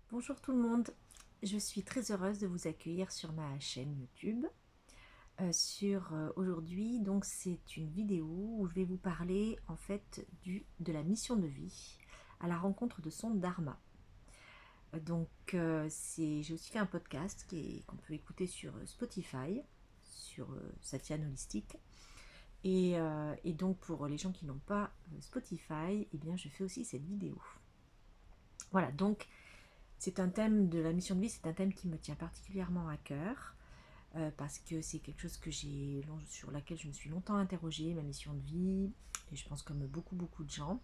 Bonjour tout le monde, je suis très heureuse de vous accueillir sur ma chaîne YouTube. Aujourd'hui, donc c'est une vidéo où je vais vous parler en fait de la mission de vie à la rencontre de son dharma. J'ai aussi fait un podcast qu'on peut écouter sur Spotify, sur Satya Holistique. Et donc pour les gens qui n'ont pas Spotify, eh bien je fais aussi cette vidéo. Voilà, donc c'est un thème de la mission de vie, c'est un thème qui me tient particulièrement à cœur parce que c'est quelque chose sur laquelle je me suis longtemps interrogée, ma mission de vie, et je pense comme beaucoup de gens,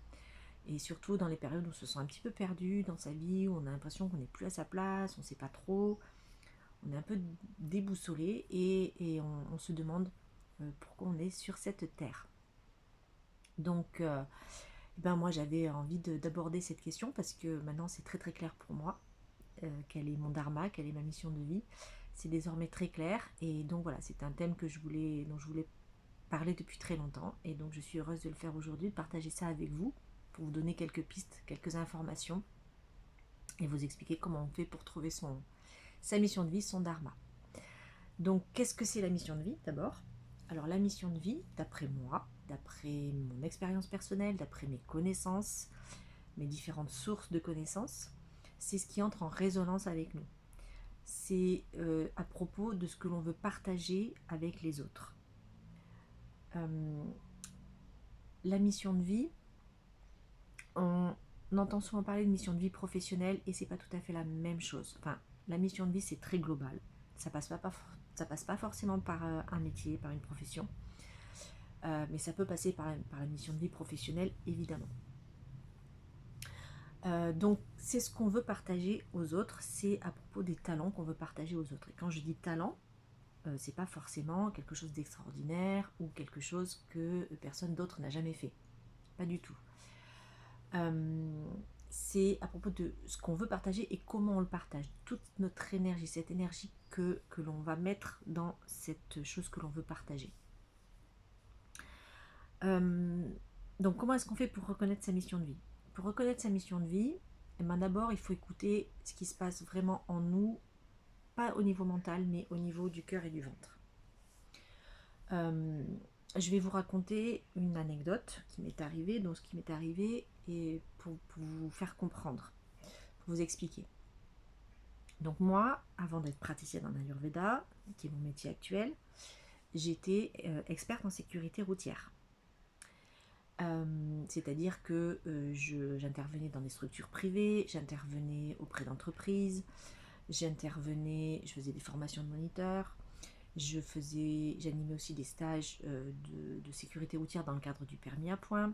et surtout dans les périodes où on se sent un petit peu perdu dans sa vie, où on a l'impression qu'on n'est plus à sa place, on ne sait pas trop, on est un peu déboussolé et on se demande pourquoi on est sur cette terre. Donc, moi j'avais envie d'aborder cette question parce que maintenant c'est très clair pour moi. Quel est mon dharma, quelle est ma mission de vie. C'est désormais très clair et donc voilà, c'est un thème dont je voulais parler depuis très longtemps et donc je suis heureuse de le faire aujourd'hui, de partager ça avec vous pour vous donner quelques pistes, quelques informations et vous expliquer comment on fait pour trouver sa mission de vie, son dharma. Donc qu'est-ce que c'est la mission de vie d'abord? Alors la mission de vie, d'après moi, d'après mon expérience personnelle, d'après mes connaissances, mes différentes sources de connaissances, c'est ce qui entre en résonance avec nous. C'est à propos de ce que l'on veut partager avec les autres. La mission de vie, on entend souvent parler de mission de vie professionnelle et c'est pas tout à fait la même chose. Enfin, la mission de vie c'est très global. Ça passe pas forcément par un métier, par une profession, mais ça peut passer par la mission de vie professionnelle évidemment. Donc c'est ce qu'on veut partager aux autres, c'est à propos des talents qu'on veut partager aux autres. Et quand je dis talent, c'est pas forcément quelque chose d'extraordinaire ou quelque chose que personne d'autre n'a jamais fait. Pas du tout. C'est à propos de ce qu'on veut partager et comment on le partage. Toute notre énergie, cette énergie que l'on va mettre dans cette chose que l'on veut partager. Donc comment est-ce qu'on fait pour reconnaître sa mission de vie? Pour reconnaître sa mission de vie, eh ben d'abord il faut écouter ce qui se passe vraiment en nous, pas au niveau mental, mais au niveau du cœur et du ventre. Je vais vous raconter une anecdote qui m'est arrivée, donc ce qui m'est arrivé, et pour vous faire comprendre, pour vous expliquer. Donc moi, avant d'être praticienne en Ayurveda, qui est mon métier actuel, j'étais experte en sécurité routière. C'est-à-dire que j'intervenais dans des structures privées, j'intervenais auprès d'entreprises, je faisais des formations de moniteurs, j'animais aussi des stages de sécurité routière dans le cadre du permis à points.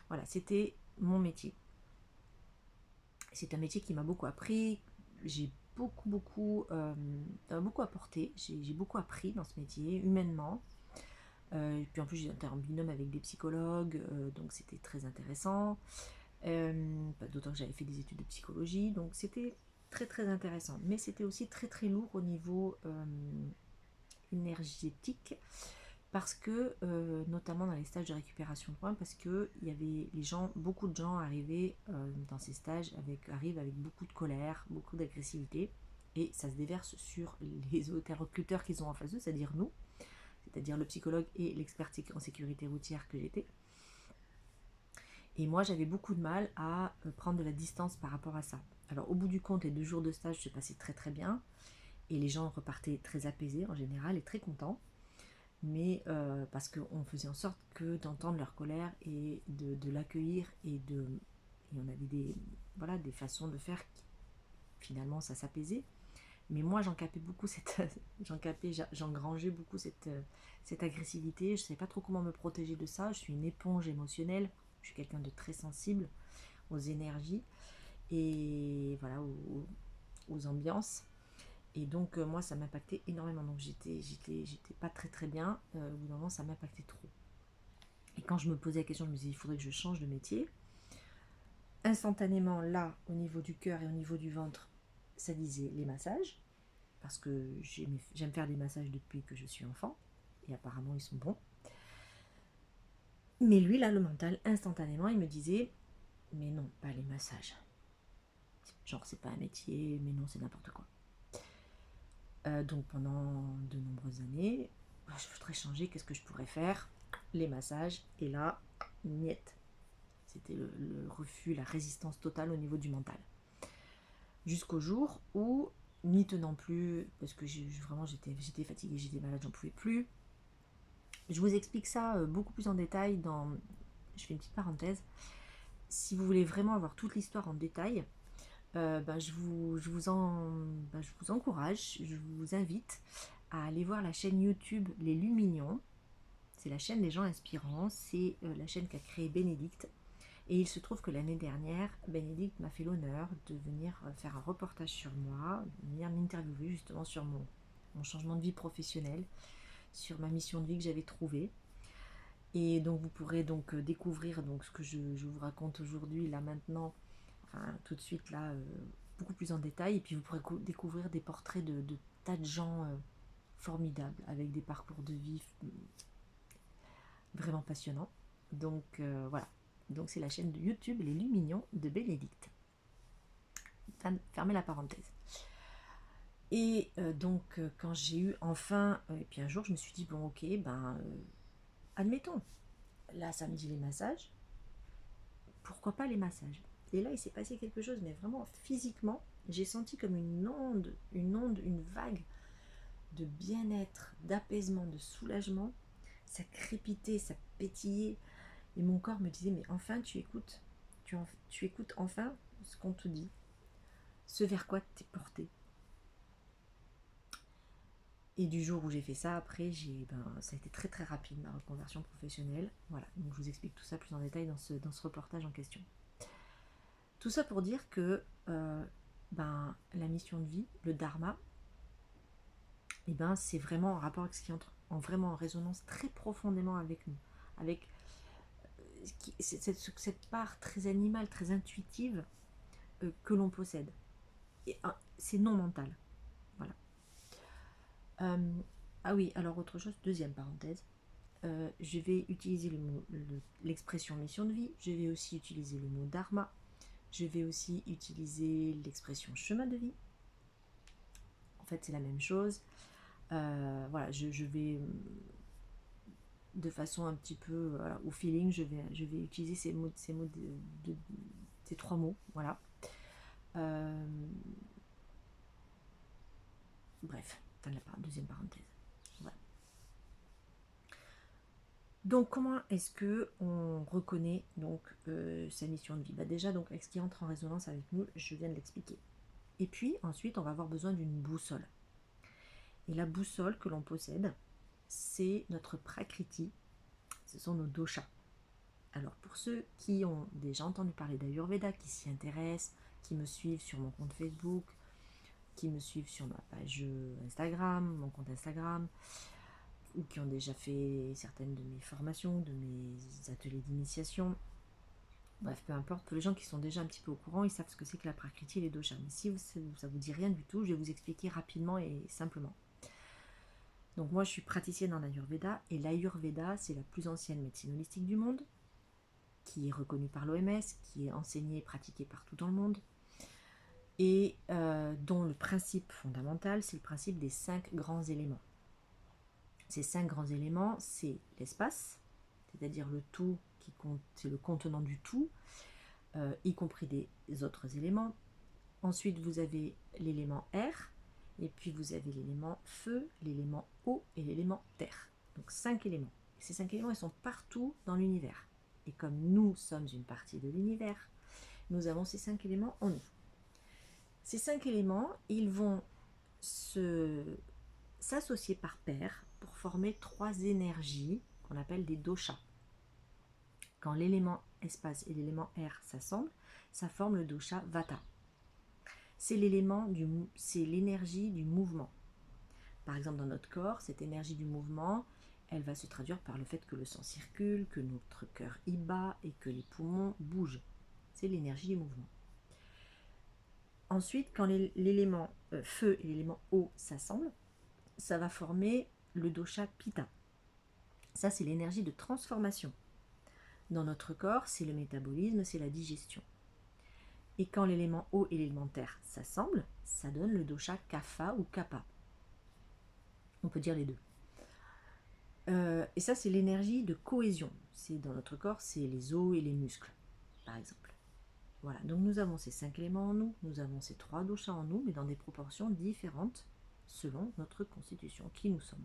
Voilà, c'était mon métier. C'est un métier qui m'a beaucoup appris. J'ai beaucoup apporté. J'ai beaucoup appris dans ce métier, humainement. Et puis en plus, j'étais en binôme avec des psychologues, donc c'était très intéressant. D'autant que j'avais fait des études de psychologie, donc c'était très intéressant. Mais c'était aussi très lourd au niveau énergétique parce que notamment dans les stages de récupération de points, parce que il y avait beaucoup de gens arrivaient dans ces stages arrivent avec beaucoup de colère, beaucoup d'agressivité, et ça se déverse sur les interlocuteurs qu'ils ont en face d'eux, c'est-à-dire nous, c'est-à-dire le psychologue et l'expert en sécurité routière que j'étais. Et moi j'avais beaucoup de mal à prendre de la distance par rapport à ça. Alors au bout du compte, les 2 jours de stage se passaient très bien, et les gens repartaient très apaisés en général et très contents, mais parce qu'on faisait en sorte d'entendre leur colère et de l'accueillir, et on avait des façons de faire qui, finalement ça s'apaisait. Mais moi j'engrangeais beaucoup cette agressivité, je ne savais pas trop comment me protéger de ça, je suis une éponge émotionnelle, je suis quelqu'un de très sensible aux énergies et voilà, aux ambiances. Et donc moi ça m'impactait énormément, donc j'étais pas très bien, au bout d'un moment ça m'impactait trop. Et quand je me posais la question, je me disais il faudrait que je change de métier. Instantanément là, au niveau du cœur et au niveau du ventre, ça disait les massages, parce que j'aime faire des massages depuis que je suis enfant, et apparemment ils sont bons. Mais lui là, le mental, instantanément il me disait mais non, pas les massages, Genre, c'est pas un métier, mais non, c'est n'importe quoi. Donc pendant de nombreuses années, je voudrais changer, qu'est-ce que je pourrais faire? Les massages, et là, niet. C'était le refus, la résistance totale au niveau du mental. Jusqu'au jour où, n'y tenant plus, parce que vraiment j'étais fatiguée, j'étais malade, j'en pouvais plus. Je vous explique ça beaucoup plus en détail dans... Je fais une petite parenthèse. Si vous voulez vraiment avoir toute l'histoire en détail, je vous encourage, je vous invite à aller voir la chaîne YouTube Les Lumignons. C'est la chaîne des gens inspirants, c'est la chaîne qu'a créée Bénédicte. Et il se trouve que l'année dernière, Bénédicte m'a fait l'honneur de venir faire un reportage sur moi, de venir m'interviewer justement sur mon changement de vie professionnelle, sur ma mission de vie que j'avais trouvée. Et donc vous pourrez donc découvrir donc ce que je vous raconte aujourd'hui, là maintenant, enfin tout de suite là, beaucoup plus en détail. Et puis vous pourrez découvrir des portraits de tas de gens formidables, avec des parcours de vie vraiment passionnants. Donc voilà, donc c'est la chaîne de YouTube Les Lumignons de Bénédicte. Fermez la parenthèse. Et donc quand j'ai eu enfin, et puis un jour je me suis dit bon ok, admettons, là samedi les massages, pourquoi pas les massages? Et là il s'est passé quelque chose, mais vraiment physiquement, j'ai senti comme une vague de bien-être, d'apaisement, de soulagement. Ça crépitait, ça pétillait, et mon corps me disait mais enfin tu écoutes, tu écoutes enfin ce qu'on te dit, ce vers quoi t'es porté. Et du jour où j'ai fait ça, après, ça a été très très rapide, ma reconversion professionnelle. Voilà, donc je vous explique tout ça plus en détail dans ce reportage en question. Tout ça pour dire que la mission de vie, le dharma, c'est vraiment en rapport avec ce qui entre vraiment en résonance très profondément avec nous, avec cette part très animale, très intuitive que l'on possède. Et c'est non mental. Voilà. Ah oui, alors autre chose, deuxième parenthèse. Je vais utiliser l'expression mission de vie, je vais aussi utiliser le mot dharma, je vais aussi utiliser l'expression chemin de vie. En fait, c'est la même chose. Voilà, je vais de façon un petit peu au feeling, je vais utiliser ces trois mots. Voilà. Bref, fin de la deuxième parenthèse. Voilà. Donc comment est-ce que on reconnaît donc sa mission de vie? Déjà donc avec ce qui entre en résonance avec nous, je viens de l'expliquer. Et puis ensuite on va avoir besoin d'une boussole. Et la boussole que l'on possède, c'est notre prakriti, ce sont nos doshas. Alors pour ceux qui ont déjà entendu parler d'Ayurveda, qui s'y intéressent, qui me suivent sur mon compte Facebook, qui me suivent sur ma page Instagram, mon compte Instagram, ou qui ont déjà fait certaines de mes formations, de mes ateliers d'initiation. Bref, peu importe, pour les gens qui sont déjà un petit peu au courant, ils savent ce que c'est que la prakriti et les doshas. Mais si ça vous dit rien du tout, je vais vous expliquer rapidement et simplement. Donc moi, je suis praticienne en Ayurveda, et l'Ayurveda, c'est la plus ancienne médecine holistique du monde, qui est reconnue par l'OMS, qui est enseignée et pratiquée partout dans le monde, et dont le principe fondamental, c'est le principe des 5 grands éléments. Ces 5 grands éléments, c'est l'espace, c'est-à-dire le tout qui compte, c'est le contenant du tout, y compris des autres éléments. Ensuite, vous avez l'élément air, et puis vous avez l'élément feu, l'élément eau et l'élément terre. Donc 5 éléments. Et ces 5 éléments, ils sont partout dans l'univers. Et comme nous sommes une partie de l'univers, nous avons ces 5 éléments en nous. Ces 5 éléments, ils vont s'associer par paire pour former 3 énergies qu'on appelle des doshas. Quand l'élément espace et l'élément air s'assemblent, ça forme le dosha vata. C'est l'énergie du mouvement. Par exemple, dans notre corps, cette énergie du mouvement, elle va se traduire par le fait que le sang circule, que notre cœur y bat et que les poumons bougent. C'est l'énergie du mouvement. Ensuite, quand l'élément feu et l'élément eau s'assemblent, ça va former le dosha pitta. Ça, c'est l'énergie de transformation. Dans notre corps, c'est le métabolisme, c'est la digestion. Et quand l'élément eau et l'élément terre s'assemblent, ça donne le dosha kapha ou kapha. On peut dire les deux. Et ça, c'est l'énergie de cohésion. C'est dans notre corps, c'est les os et les muscles, par exemple. Voilà, donc nous avons ces 5 éléments en nous, nous avons ces 3 doshas en nous, mais dans des proportions différentes selon notre constitution, qui nous sommes.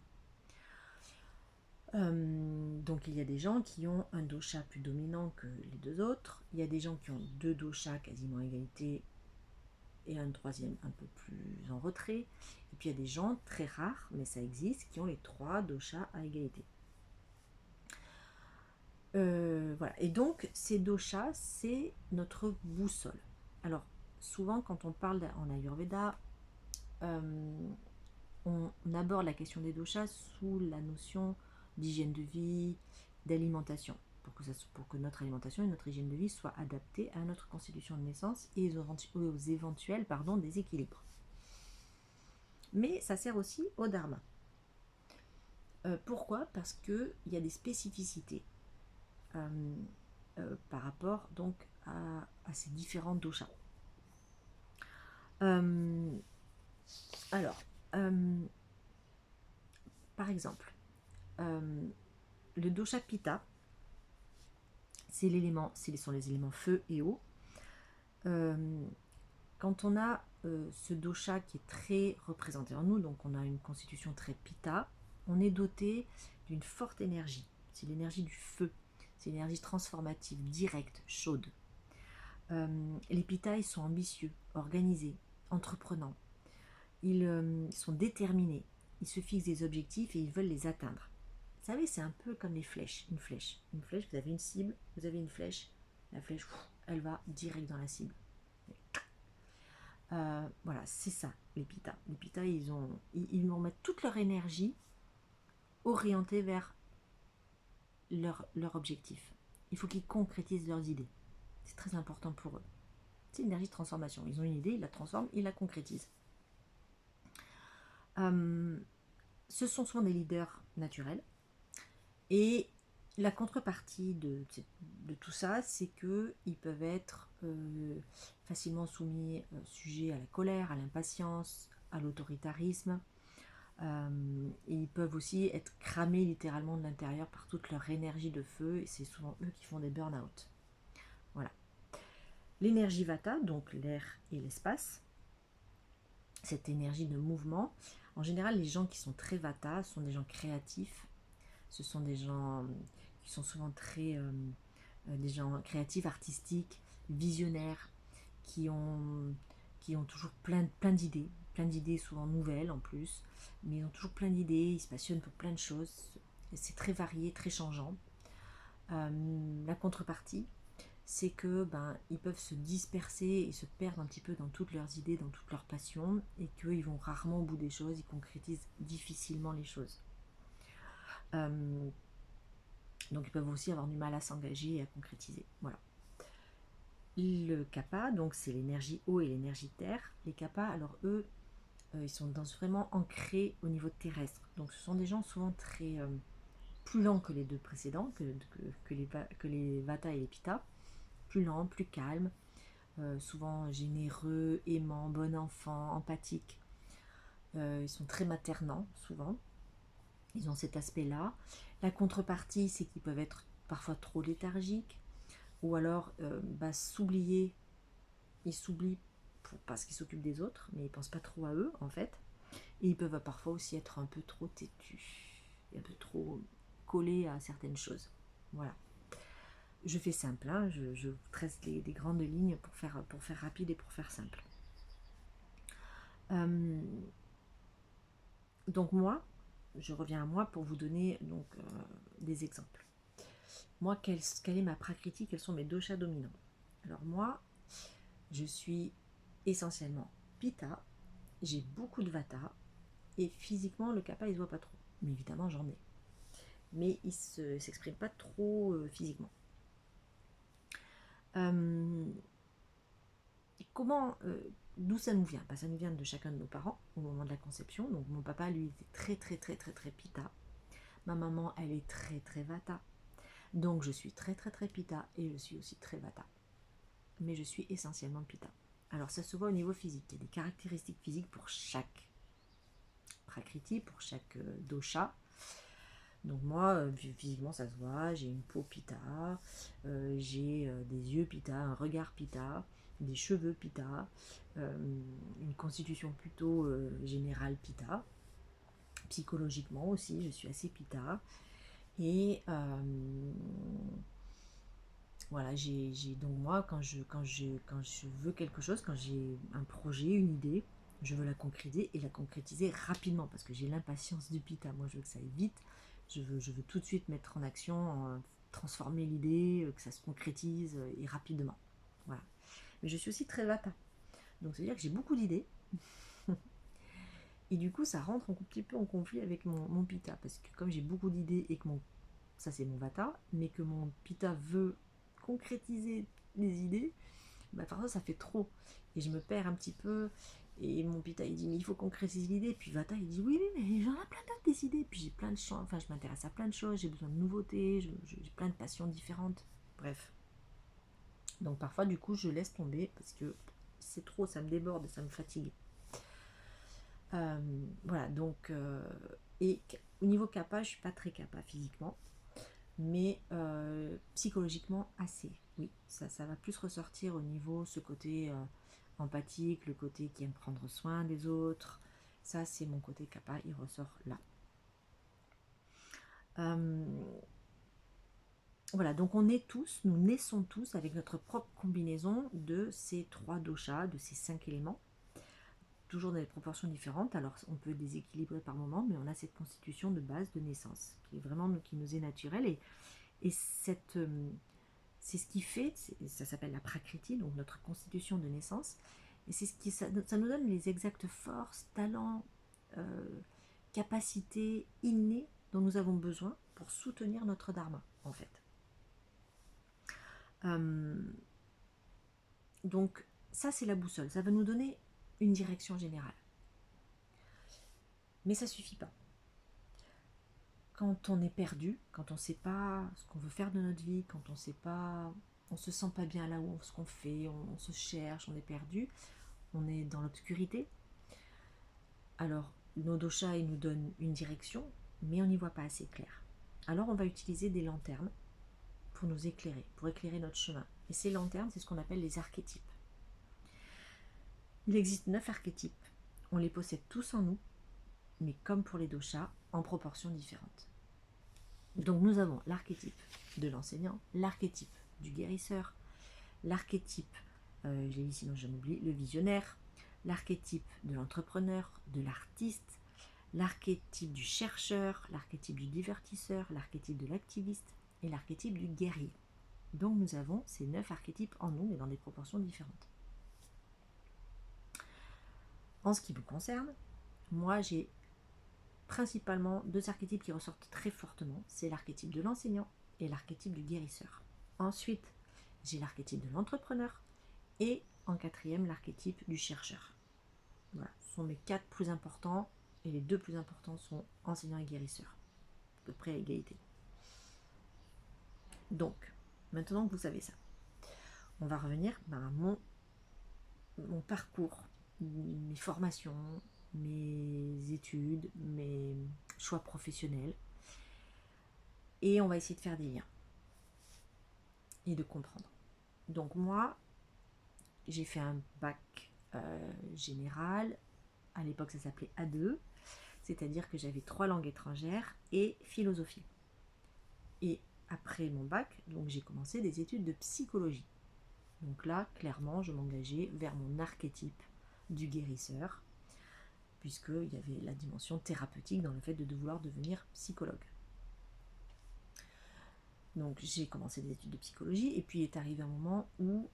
Donc il y a des gens qui ont un dosha plus dominant que les deux autres, il y a des gens qui ont 2 doshas quasiment à égalité et un troisième un peu plus en retrait, et puis il y a des gens très rares, mais ça existe, qui ont les 3 doshas à égalité. Voilà, et donc ces doshas, c'est notre boussole. Alors souvent quand on parle en Ayurveda, on aborde la question des doshas sous la notion d'hygiène de vie, d'alimentation, pour que notre alimentation et notre hygiène de vie soient adaptées à notre constitution de naissance et aux éventuels déséquilibres. Mais ça sert aussi au dharma. Pourquoi ? Parce qu'il y a des spécificités par rapport donc à ces différents doshas. Alors, par exemple, le dosha pitta, ce sont les éléments feu et eau. Quand on a ce dosha qui est très représenté en nous, donc on a une constitution très pitta, on est doté d'une forte énergie. C'est l'énergie du feu, c'est l'énergie transformative, directe, chaude. Les pittas, ils sont ambitieux, organisés, entreprenants. Ils sont déterminés, ils se fixent des objectifs et ils veulent les atteindre. Vous savez, c'est un peu comme les flèches. Une flèche, vous avez une cible, vous avez une flèche, la flèche, elle va direct dans la cible. Voilà, c'est ça, les pittas. Les pittas, ils vont mettre toute leur énergie orientée vers leur objectif. Il faut qu'ils concrétisent leurs idées. C'est très important pour eux. C'est l'énergie de transformation. Ils ont une idée, ils la transforment, ils la concrétisent. Ce sont souvent des leaders naturels. Et la contrepartie de tout ça, c'est qu'ils peuvent être facilement soumis, sujets à la colère, à l'impatience, à l'autoritarisme. Et ils peuvent aussi être cramés littéralement de l'intérieur par toute leur énergie de feu, et c'est souvent eux qui font des burn-out. Voilà. L'énergie vata, donc l'air et l'espace, cette énergie de mouvement, en général les gens qui sont très vata sont des gens créatifs, ce sont des gens qui sont souvent des gens créatifs, artistiques, visionnaires, qui ont toujours plein d'idées souvent nouvelles en plus, mais ils ont toujours plein d'idées, ils se passionnent pour plein de choses, c'est très varié, très changeant. La contrepartie, c'est que ils peuvent se disperser et se perdre un petit peu dans toutes leurs idées, dans toutes leurs passions, et qu'ils vont rarement au bout des choses, ils concrétisent difficilement les choses. Donc ils peuvent aussi avoir du mal à s'engager et à concrétiser. Voilà. Le kapha, donc c'est l'énergie eau et l'énergie terre. Les kapha, alors eux, ils sont vraiment ancrés au niveau terrestre. Donc ce sont des gens souvent très plus lents que les deux précédents, que les vata et les pitta. Plus lents, plus calmes, souvent généreux, aimants, bon enfant, empathiques. Ils sont très maternants, souvent. Ils ont cet aspect-là. La contrepartie, c'est qu'ils peuvent être parfois trop léthargiques, ou alors s'oublier. Ils s'oublient parce qu'ils s'occupent des autres, mais ils ne pensent pas trop à eux, en fait. Et ils peuvent parfois aussi être un peu trop têtus, un peu trop collés à certaines choses. Voilà. Je fais simple, hein, je trace des grandes lignes pour faire rapide et pour faire simple. Donc moi, je reviens à moi pour vous donner donc des exemples. Moi, quelle est ma prakriti, quels sont mes doshas dominants? Alors moi, je suis essentiellement pitta, j'ai beaucoup de vata, et physiquement, le kapha, il ne se voit pas trop. Mais évidemment, j'en ai. Mais il ne s'exprime pas trop physiquement. D'où ça nous vient? Ça nous vient de chacun de nos parents au moment de la conception. Donc mon papa, lui, était très très très très très pitta. Ma maman, elle est très très vata. Donc je suis très très très pitta et je suis aussi très vata. mais je suis essentiellement Pitta. Alors ça se voit au niveau physique, il y a des caractéristiques physiques pour chaque prakriti, pour chaque dosha. Donc moi, physiquement ça se voit, j'ai une peau Pitta, j'ai des yeux Pitta, un regard Pitta, des cheveux Pitta, une constitution plutôt générale Pitta. Psychologiquement aussi, je suis assez Pitta. Et voilà, donc moi, quand je veux quelque chose, quand j'ai un projet, une idée, je veux la concrétiser et la concrétiser rapidement parce que j'ai l'impatience du Pitta. Moi, je veux que ça aille vite. Je veux tout de suite mettre en action, transformer l'idée, que ça se concrétise et rapidement. Voilà. Mais je suis aussi très Vata. Donc, c'est-à-dire que j'ai beaucoup d'idées. Et du coup, ça rentre un petit peu en conflit avec mon Pitta. Parce que comme j'ai beaucoup d'idées et que ça c'est mon Vata, mais que mon Pitta veut concrétiser les idées, bah parfois ça fait trop. Et je me perds un petit peu. Et mon Pitta il dit mais il faut concrétiser l'idée. Puis Vata il dit oui, mais j'en ai plein d'autres des idées. Puis j'ai plein de choses, enfin je m'intéresse à plein de choses, j'ai besoin de nouveautés, j'ai plein de passions différentes. Bref. Donc parfois du coup je laisse tomber parce que c'est trop, ça me déborde, ça me fatigue. Voilà, donc et au niveau kappa, je suis pas très kappa physiquement, mais psychologiquement assez. Oui, ça va plus ressortir au niveau ce côté empathique, le côté qui aime prendre soin des autres. Ça, c'est mon côté kappa, il ressort là. Voilà, donc nous naissons tous avec notre propre combinaison de ces 3 doshas, de ces 5 éléments, toujours dans des proportions différentes. Alors on peut déséquilibrer par moment, mais on a cette constitution de base de naissance qui est vraiment qui nous est naturelle et c'est ce qui fait, ça s'appelle la prakriti, donc notre constitution de naissance, et c'est ça nous donne les exactes forces, talents, capacités innées dont nous avons besoin pour soutenir notre dharma en fait. Donc ça c'est la boussole, ça va nous donner une direction générale. Mais ça suffit pas. Quand on est perdu, quand on ne sait pas ce qu'on veut faire de notre vie, quand on sait pas, on se sent pas bien là où ce qu'on fait, on se cherche, on est perdu, on est dans l'obscurité. Alors nos doshas ils nous donnent une direction, mais on n'y voit pas assez clair. Alors on va utiliser des lanternes pour nous éclairer, pour éclairer notre chemin. Et ces lanternes, c'est ce qu'on appelle les archétypes. Il existe 9 archétypes. On les possède tous en nous, mais comme pour les doshas, en proportions différentes. Donc nous avons l'archétype de l'enseignant, l'archétype du guérisseur, l'archétype, je l'ai dit sinon je m'oublie, le visionnaire, l'archétype de l'entrepreneur, de l'artiste, l'archétype du chercheur, l'archétype du divertisseur, l'archétype de l'activiste et l'archétype du guerrier. Donc nous avons ces 9 archétypes en nous, mais dans des proportions différentes. En ce qui vous concerne, moi j'ai principalement 2 archétypes qui ressortent très fortement, c'est l'archétype de l'enseignant et l'archétype du guérisseur. Ensuite, j'ai l'archétype de l'entrepreneur et en 4e, l'archétype du chercheur. Voilà, ce sont mes 4 plus importants et les 2 plus importants sont enseignant et guérisseur, à peu près à égalité. Donc, maintenant que vous savez ça, on va revenir à mon parcours, mes formations, mes études, mes choix professionnels. Et on va essayer de faire des liens et de comprendre. Donc moi, j'ai fait un bac général. À l'époque, ça s'appelait A2. C'est-à-dire que j'avais 3 langues étrangères et philosophie. Et après mon bac, donc j'ai commencé des études de psychologie. Donc là, clairement, je m'engageais vers mon archétype du guérisseur, puisqu'il y avait la dimension thérapeutique dans le fait de vouloir devenir psychologue. Donc j'ai commencé des études de psychologie et puis il est arrivé un moment où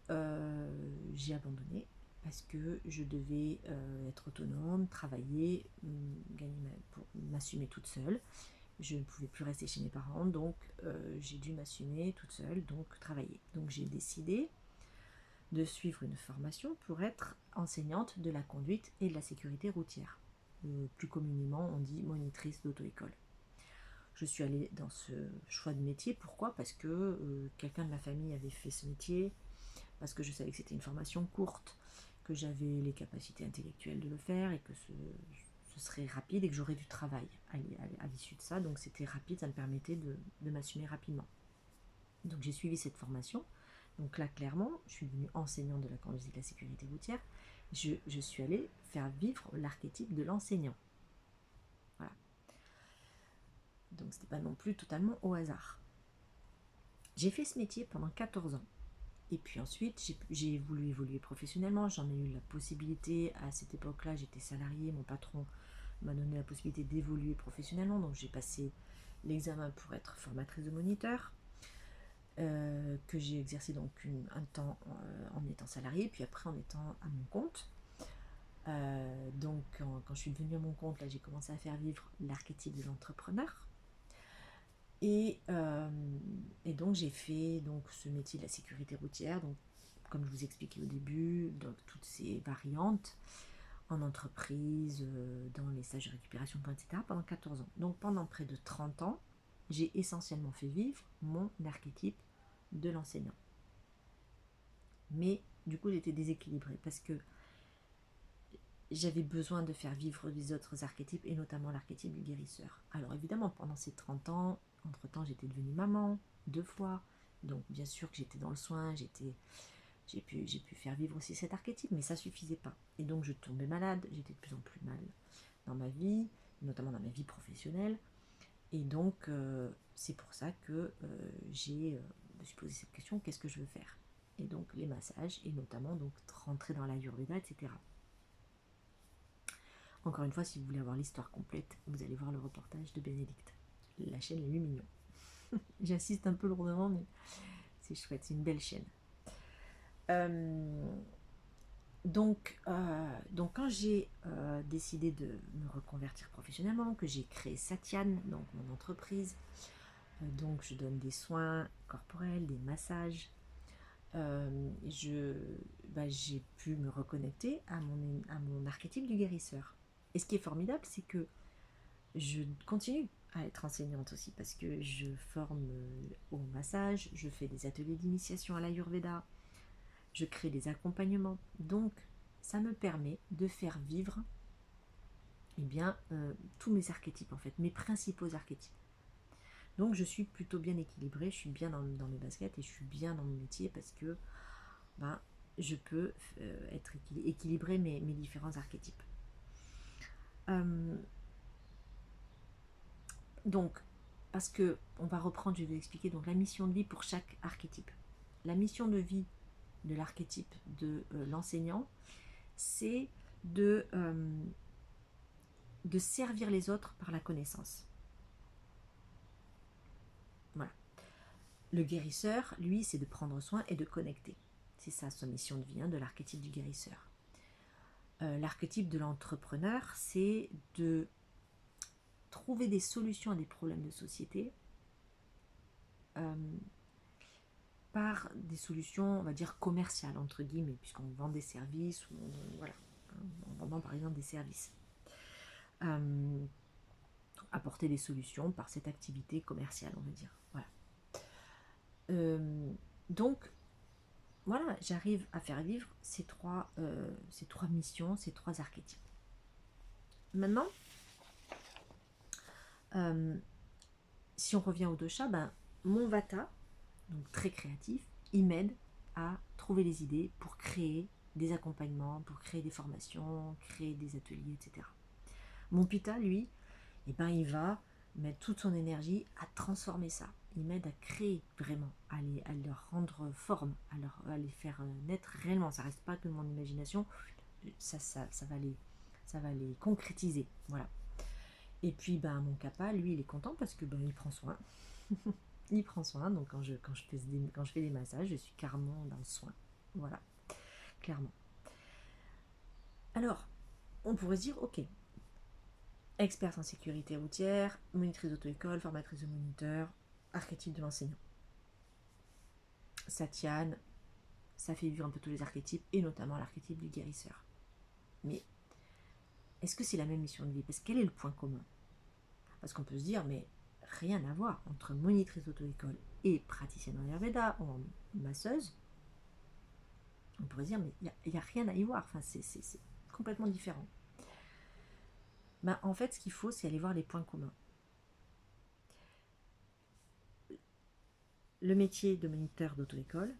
j'ai abandonné parce que je devais être autonome, travailler, pour m'assumer toute seule. Je ne pouvais plus rester chez mes parents, donc j'ai dû m'assumer toute seule, donc travailler. Donc j'ai décidé de suivre une formation pour être enseignante de la conduite et de la sécurité routière. Plus communément, on dit monitrice d'auto-école. Je suis allée dans ce choix de métier. Pourquoi ? Parce que quelqu'un de ma famille avait fait ce métier. parce que je savais que c'était une formation courte, que j'avais les capacités intellectuelles de le faire et que ce serait rapide et que j'aurais du travail à l'issue de ça. Donc c'était rapide, ça me permettait de m'assumer rapidement. Donc j'ai suivi cette formation. Donc là, clairement, je suis devenue enseignante de la conduite et de la sécurité routière. Je suis allée faire vivre l'archétype de l'enseignant. Voilà. Donc c'était pas non plus totalement au hasard. J'ai fait ce métier pendant 14 ans. Et puis ensuite, j'ai voulu évoluer professionnellement. J'en ai eu la possibilité. À cette époque-là, j'étais salariée. Mon patron m'a donné la possibilité d'évoluer professionnellement. Donc j'ai passé l'examen pour être formatrice de moniteur, que j'ai exercé donc un temps en étant salariée, puis après en étant à mon compte. Donc quand je suis devenue à mon compte, là j'ai commencé à faire vivre l'archétype de l'entrepreneur. Et donc j'ai fait donc ce métier de la sécurité routière, donc comme je vous expliquais au début, donc toutes ces variantes en entreprise, dans les stages de récupération, etc. pendant 14 ans. Donc pendant près de 30 ans, j'ai essentiellement fait vivre mon archétype de l'enseignant. Mais du coup j'étais déséquilibrée parce que j'avais besoin de faire vivre les autres archétypes et notamment l'archétype du guérisseur. Alors évidemment pendant ces 30 ans, entre-temps j'étais devenue maman 2 fois, donc bien sûr que j'étais dans le soin, j'ai pu faire vivre aussi cet archétype, mais ça suffisait pas. Et donc je tombais malade, j'étais de plus en plus mal dans ma vie, notamment dans ma vie professionnelle. Et donc c'est pour ça que je me suis posé cette question, qu'est-ce que je veux faire? Et donc les massages, et notamment donc rentrer dans l'Ayurveda, etc. Encore une fois, si vous voulez avoir l'histoire complète, vous allez voir le reportage de Bénédicte. La chaîne Les Lumignons. J'insiste un peu lourdement, mais c'est chouette, c'est une belle chaîne. Donc quand j'ai décidé de me reconvertir professionnellement, que j'ai créé Satyan, donc mon entreprise, donc je donne des soins corporels, des massages, j'ai pu me reconnecter à mon archétype du guérisseur. Et ce qui est formidable, c'est que je continue à être enseignante aussi parce que je forme au massage, je fais des ateliers d'initiation à l'Ayurveda, je crée des accompagnements. Donc, ça me permet de faire vivre tous mes archétypes, en fait, mes principaux archétypes. Donc, je suis plutôt bien équilibrée, je suis bien dans mes baskets et je suis bien dans mon métier parce que je peux être équilibrer mes différents archétypes. Donc, parce que on va reprendre, je vais vous expliquer donc la mission de vie pour chaque archétype. La mission de vie de l'archétype de l'enseignant, c'est de servir les autres par la connaissance. Voilà. Le guérisseur, lui, c'est de prendre soin et de connecter. C'est ça sa mission de vie, de l'archétype du guérisseur. L'archétype de l'entrepreneur, c'est de trouver des solutions à des problèmes de société par des solutions, on va dire, commerciales, entre guillemets, puisqu'on vend des services, en vendant par exemple des services. Apporter des solutions par cette activité commerciale, on va dire. Voilà. Donc, voilà, j'arrive à faire vivre ces trois missions, ces trois archétypes. Maintenant, si on revient au dosha, mon vata, donc très créatif, il m'aide à trouver les idées pour créer des accompagnements, pour créer des formations, créer des ateliers, etc. Mon pitta, lui, il va mettre toute son énergie à transformer ça. Il m'aide à créer vraiment, à leur rendre forme, à les faire naître réellement. Ça reste pas que mon imagination, ça va les concrétiser. Voilà. Et puis mon kappa, lui, il est content parce que il prend soin. Il prend soin, donc quand je fais des massages, je suis carrément dans le soin. Voilà, clairement. Alors, on pourrait se dire, ok, experte en sécurité routière, monitrice d'auto-école, formatrice de moniteur, archétype de l'enseignant. Satyan, ça fait vivre un peu tous les archétypes, et notamment l'archétype du guérisseur. Mais est-ce que c'est la même mission de vie? Parce quel est le point commun? Parce qu'on peut se dire, mais rien à voir entre monitrice d'auto-école et praticienne en Ayurveda ou en masseuse. On pourrait dire, mais il n'y a rien à y voir, enfin, c'est complètement différent. Ben, en fait, ce qu'il faut, c'est aller voir les points communs. Le métier de moniteur d'auto-école,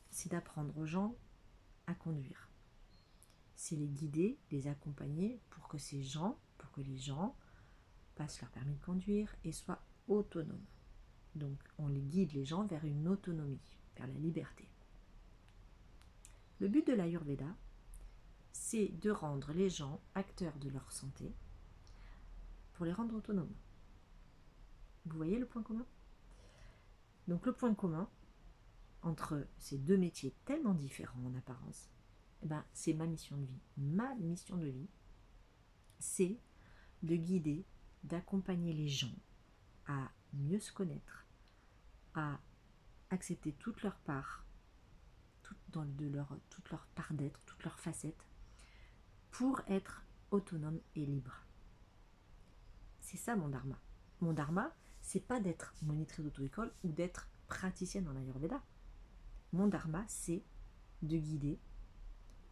c'est d'apprendre aux gens à conduire. C'est les guider, les accompagner pour que les gens passent leur permis de conduire et soient autonomes. Donc on les guide les gens vers une autonomie, vers la liberté. Le but de l'Ayurveda, c'est de rendre les gens acteurs de leur santé pour les rendre autonomes. Vous voyez le point commun? Donc le point commun entre ces deux métiers tellement différents en apparence, c'est ma mission de vie. Ma mission de vie, c'est de guider, d'accompagner les gens à mieux se connaître, à accepter toute leur part, toute leur part d'être, toutes leurs facettes, pour être autonome et libre. C'est ça mon dharma. Mon dharma, c'est pas d'être monitrice d'auto-école ou d'être praticienne en Ayurveda. Mon dharma, c'est de guider,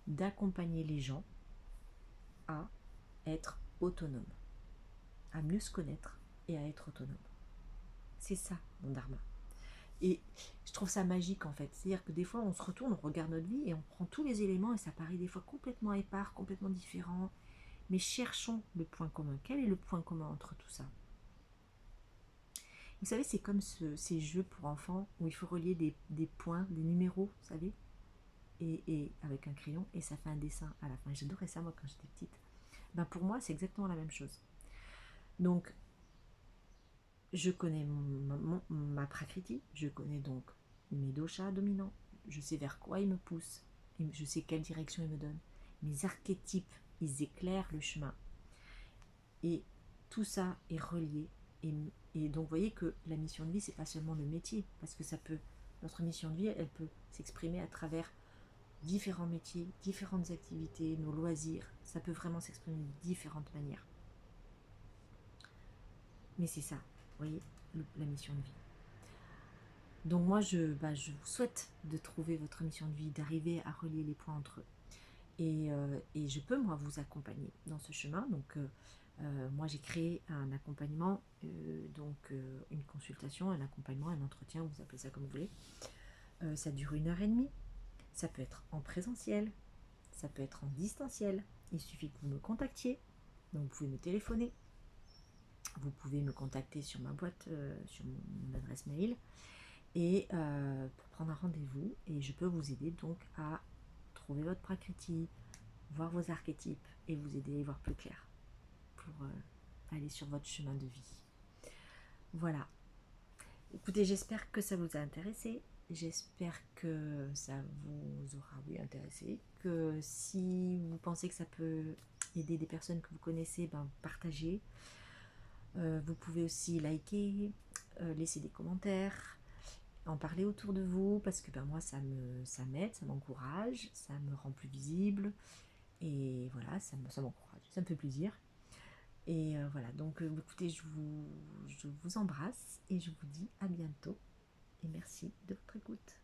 d'accompagner les gens à être autonomes, à mieux se connaître et à être autonome. C'est ça mon dharma. Et je trouve ça magique en fait. C'est-à-dire que des fois on se retourne, on regarde notre vie et on prend tous les éléments et ça paraît des fois complètement épars, complètement différent. Mais cherchons le point commun. Quel est le point commun entre tout ça? Vous savez, c'est comme ces jeux pour enfants où il faut relier des points, des numéros, vous savez, et avec un crayon, et ça fait un dessin à la fin. J'adorais ça moi quand j'étais petite. Pour moi, c'est exactement la même chose. Donc, je connais ma prakriti, je connais donc mes doshas dominants, je sais vers quoi ils me poussent, et je sais quelle direction ils me donnent. Mes archétypes, ils éclairent le chemin. Et tout ça est relié. Et donc, vous voyez que la mission de vie, c'est pas seulement le métier, parce que notre mission de vie, elle peut s'exprimer à travers différents métiers, différentes activités, nos loisirs. Ça peut vraiment s'exprimer de différentes manières. Mais c'est ça, vous voyez, la mission de vie. Donc moi, je vous souhaite de trouver votre mission de vie, d'arriver à relier les points entre eux. Et je peux, moi, vous accompagner dans ce chemin. Donc, moi, j'ai créé un accompagnement, une consultation, un accompagnement, un entretien, vous appelez ça comme vous voulez. Ça dure 1h30. Ça peut être en présentiel, ça peut être en distanciel. Il suffit que vous me contactiez. Donc, vous pouvez me téléphoner. Vous pouvez me contacter sur ma boîte, sur mon adresse mail, et pour prendre un rendez-vous. Et je peux vous aider donc à trouver votre prakriti, voir vos archétypes et vous aider à y voir plus clair pour aller sur votre chemin de vie. Voilà. Écoutez, j'espère que ça vous a intéressé. J'espère que ça vous aura intéressé. Que si vous pensez que ça peut aider des personnes que vous connaissez, partagez. Vous pouvez aussi liker, laisser des commentaires, en parler autour de vous, parce que moi ça m'aide, ça m'encourage, ça me rend plus visible, et voilà, ça m'encourage, ça me fait plaisir. Et voilà, donc écoutez, je vous embrasse et je vous dis à bientôt, et merci de votre écoute.